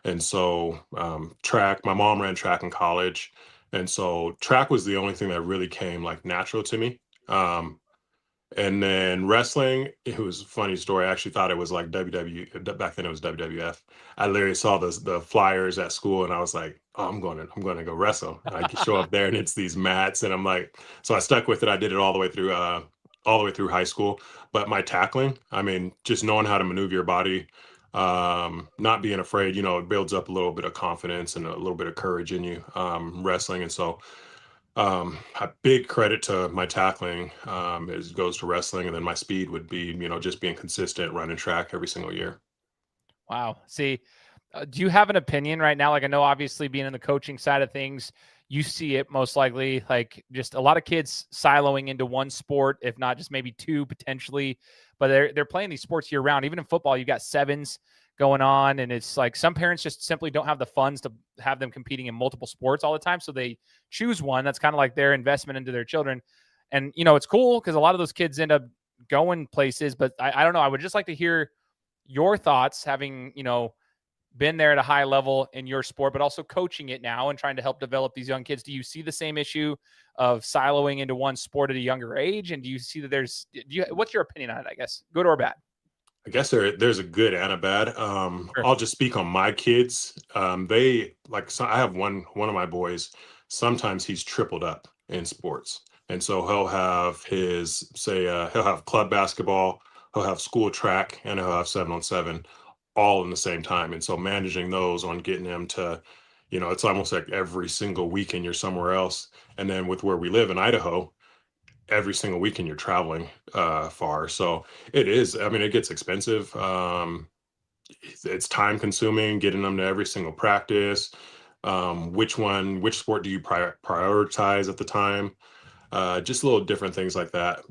And so track, my mom ran track in college. And so track was the only thing that really came like natural to me. Um, and then wrestling, it was a funny story. I actually thought it was like back then it was WWF. I literally saw the flyers at school and I was like, oh, I'm going to go wrestle. And I could show up there and it's these mats and I'm like, so I stuck with it. I did it all the way through high school. But my tackling, I mean, just knowing how to maneuver your body, not being afraid, it builds up a little bit of confidence and a little bit of courage in you, wrestling. And so a big credit to my tackling is goes to wrestling, and then my speed would be, just being consistent, running track every single year. Wow. See, do you have an opinion right now? Like, I know obviously being in the coaching side of things, you see it most likely like just a lot of kids siloing into one sport, if not just maybe two potentially. But they're playing these sports year round. Even in football, you got sevens going on, and it's like some parents just simply don't have the funds to have them competing in multiple sports all the time, so they choose one that's kind of like their investment into their children. And it's cool because a lot of those kids end up going places. But I don't know. I would just like to hear your thoughts, having been there at a high level in your sport, but also coaching it now and trying to help develop these young kids. Do you see the same issue of siloing into one sport at a younger age? And do you see that what's your opinion on it, I guess, good or bad? I guess there's a good and a bad. Sure. I'll just speak on my kids. They like, so I have one of my boys. Sometimes he's tripled up in sports, and so he'll have his say he'll have club basketball, he'll have school track, and he'll have 7-on-7 all in the same time. And so managing those on getting him to, it's almost like every single weekend you're somewhere else. And then with where we live in Idaho, every single weekend you're traveling far. So it is, I mean, it gets expensive. It's time consuming getting them to every single practice. Which sport do you prioritize at the time? Just little different things like that.